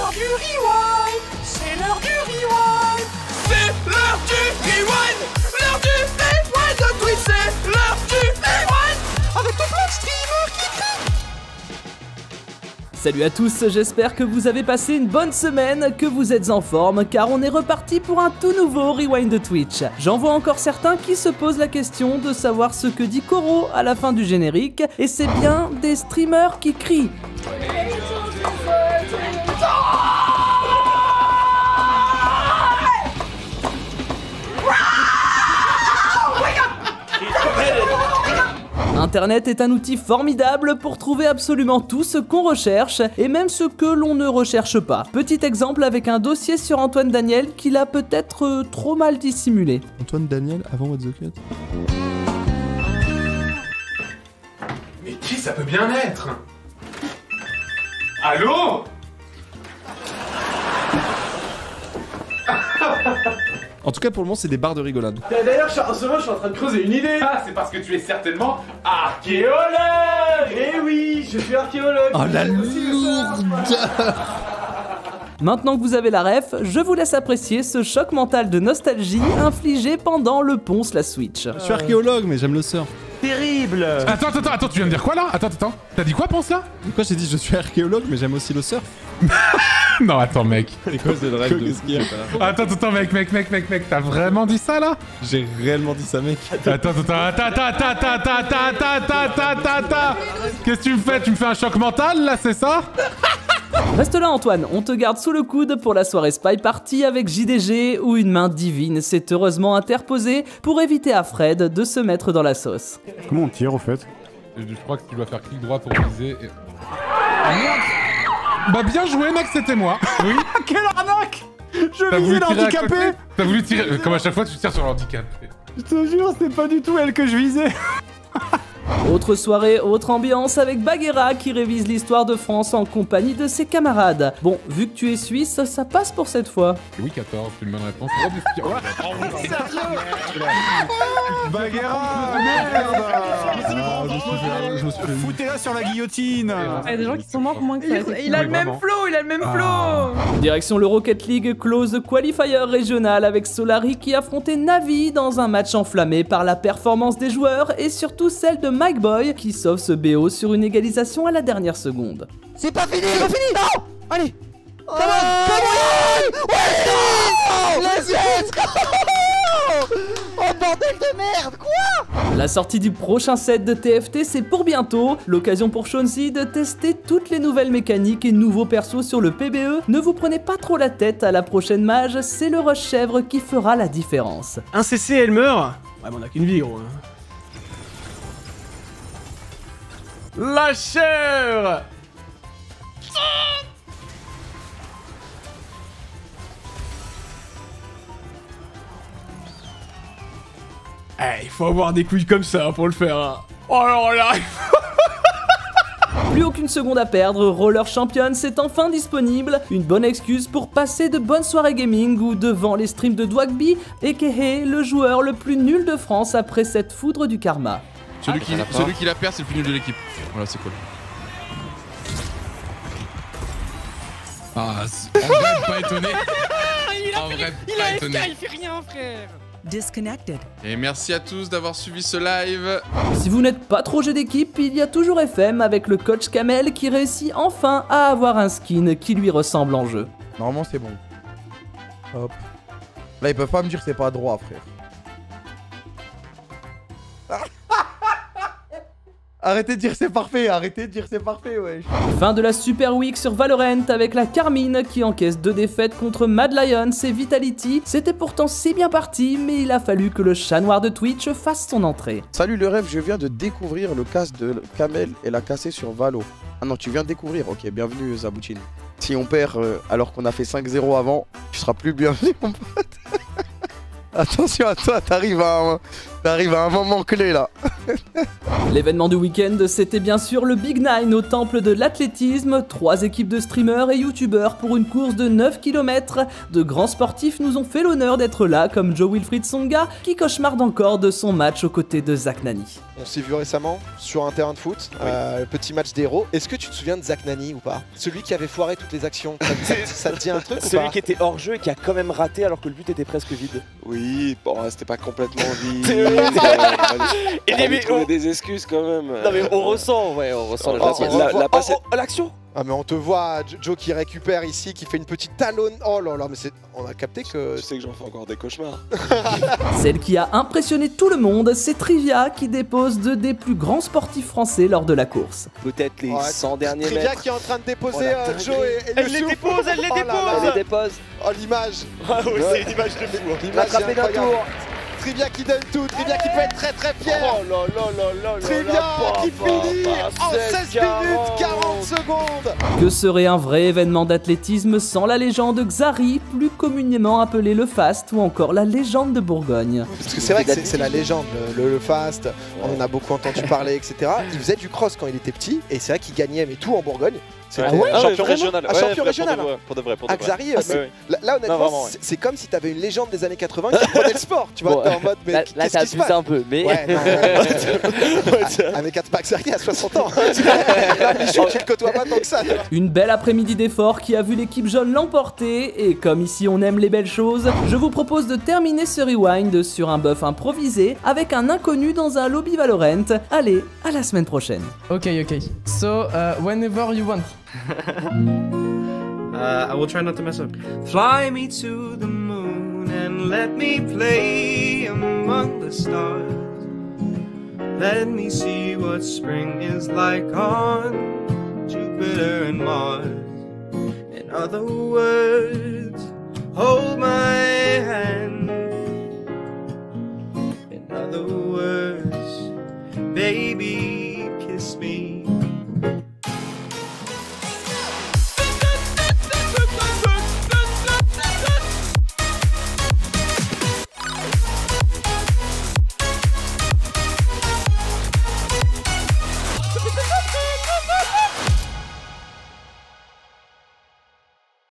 l'heure du rewind. C'est l'heure du rewind. C'est l'heure du rewind. L'heure du rewind de Twitch. C'est l'heure du rewind. Avec tout plein de streamers qui crient. Salut à tous, j'espère que vous avez passé une bonne semaine, que vous êtes en forme, car on est reparti pour un tout nouveau Rewind de Twitch. J'en vois encore certains qui se posent la question de savoir ce que dit Koro à la fin du générique, et c'est bien des streamers qui crient. Internet est un outil formidable pour trouver absolument tout ce qu'on recherche et même ce que l'on ne recherche pas. Petit exemple avec un dossier sur Antoine Daniel qu'il a peut-être trop mal dissimulé. Antoine Daniel avant What the Cut. Mais qui ça peut bien être? Allô? En tout cas, pour le moment, c'est des barres de rigolade. D'ailleurs, en ce moment, je suis en train de creuser une idée. Ah, c'est parce que tu es certainement archéologue. Eh oui, je suis archéologue. Oh la lourde. Maintenant que vous avez la ref, je vous laisse apprécier ce choc mental de nostalgie infligé pendant le Ponce la Switch. Je suis archéologue, mais j'aime le surf. Terrible. Attends, tu viens de dire quoi là? Attends. T'as dit quoi, pense là? Pourquoi j'ai dit je suis archéologue, mais j'aime aussi le surf? Non, attends, mec. C'est quoi, c'est le rêve de... Qu'est-ce qu'il y a? Attends, mec, t'as vraiment dit ça là? J'ai réellement dit ça, mec. Attends. Qu'est-ce que tu me fais? Tu me fais un choc mental là, c'est ça? Reste là Antoine, on te garde sous le coude pour la soirée Spy Party avec JDG où une main divine s'est heureusement interposée pour éviter à Fred de se mettre dans la sauce. Comment on tire au fait? Je crois que tu dois faire clic droit pour viser et... Bah bien joué mec, c'était moi. Oui. Quelle arnaque! Je visais l'handicapé! T'as voulu tirer... Comme à chaque fois tu tires sur l'handicapé. Je te jure, c'est pas du tout elle que je visais! Autre soirée, autre ambiance avec Bagheera qui révise l'histoire de France en compagnie de ses camarades. Bon, vu que tu es suisse, ça passe pour cette fois. Oui 14, c'est une bonne réponse. Bagheera! Merde! Je me suis fait... Foutez-la sur la guillotine! Il y a des gens qui sont morts pour moins que ça. Il a le même flow, Direction le Rocket League Close Qualifier régional avec Solari qui affrontait Navi dans un match enflammé par la performance des joueurs et surtout celle de Mike Boy qui sauve ce BO sur une égalisation à la dernière seconde. C'est pas fini. Non. Allez. Come on. Let's go. Oh bordel de merde, quoi? La sortie du prochain set de TFT c'est pour bientôt, l'occasion pour Shawnzy de tester toutes les nouvelles mécaniques et nouveaux persos sur le PBE. Ne vous prenez pas trop la tête à la prochaine mage, c'est le rush chèvre qui fera la différence. Un CC, elle meurt. Ouais, mais on a qu'une vie, gros. La chèvre. Eh, il faut avoir des couilles comme ça pour le faire. Hein. Oh alors là. Plus aucune seconde à perdre, Roller Champion c'est enfin disponible. Une bonne excuse pour passer de bonnes soirées gaming ou devant les streams de Dwagby, a.k.a. le joueur le plus nul de France après cette foudre du karma. Celui qui la perd, c'est le plus nul de l'équipe. Voilà, c'est cool. Ah, en vrai, pas étonné. Il a FK, il fait rien, frère. Disconnected. Et merci à tous d'avoir suivi ce live. Si vous n'êtes pas trop jeu d'équipe, il y a toujours FM avec le coach Kamel qui réussit enfin à avoir un skin qui lui ressemble en jeu. Normalement c'est bon. Hop. Là ils peuvent pas me dire que c'est pas droit, frère. Arrêtez de dire c'est parfait, wesh. Fin de la Super Week sur Valorant avec la Carmine qui encaisse 2 défaites contre Mad Lions et Vitality. C'était pourtant si bien parti, mais il a fallu que le chat noir de Twitch fasse son entrée. Salut le rêve, je viens de découvrir le casque de Kamel et l'a cassé sur Valo. Ah non, tu viens de découvrir, ok, bienvenue Zaboutine. Si on perd alors qu'on a fait 5-0 avant, tu seras plus bienvenu mon pote. Attention à toi, t'arrives à T'arrives à un moment clé là. L'événement du week-end, c'était bien sûr le Big Nine au temple de l'athlétisme. 3 équipes de streamers et youtubeurs pour une course de 9 km. De grands sportifs nous ont fait l'honneur d'être là, comme Joe Wilfried Tsonga, qui cauchemarde encore de son match aux côtés de Zach Nani. On s'est vu récemment sur un terrain de foot, le petit match des héros. Est-ce que tu te souviens de Zach Nani ou pas? Celui qui avait foiré toutes les actions. Ça te dit un truc ou pas? Celui qui était hors jeu et qui a quand même raté alors que le but était presque vide. Oui, bon, c'était pas complètement vide. Et on trouve des excuses quand même. Non mais on ressent, l'action. Ah mais on te voit, Joe qui récupère ici, qui fait une petite talonne. Oh là là, mais on a capté que... Tu sais que j'en fais encore des cauchemars. Celle qui a impressionné tout le monde, c'est Trivia qui dépose 2 des plus grands sportifs français lors de la course. Peut-être les 100 derniers mètres. Trivia qui est en train de déposer Joe et elle les dépose, elle les dépose. Oh l'image. Ah oui, c'est une image de fou. L'image d'un tour. Trivia qui donne tout, Trivia qui peut être très très fier. Oh là là là là. Trivia qui finit en 16 minutes 40 secondes. Que serait un vrai événement d'athlétisme sans la légende Xari, plus communément appelé le Fast, ou encore la légende de Bourgogne? Parce que c'est vrai que c'est la légende, le Fast, on en a beaucoup entendu parler, etc. Il faisait du cross quand il était petit, et c'est vrai qu'il gagnait mais tout en Bourgogne. Champion régional. Champion régional. Pour de vrai. Xari, là honnêtement, c'est comme si t'avais une légende des années 80 qui prenait le sport, tu vois, t'es en mode, mais là qu'est-ce qui se passe un peu, mais... Ouais, avec Xari à 60 ans, là, Michou, tu le côtoies pas tant que ça. Une belle après-midi d'effort qui a vu l'équipe jaune l'emporter, et comme ici on aime les belles choses, je vous propose de terminer ce rewind sur un buff improvisé avec un inconnu dans un lobby Valorant. Allez, à la semaine prochaine. Ok. So, whenever you want. I will try not to mess up. Fly me to the moon and let me play among the stars. Let me see what spring is like on Jupiter and Mars. In other words, hold my hand.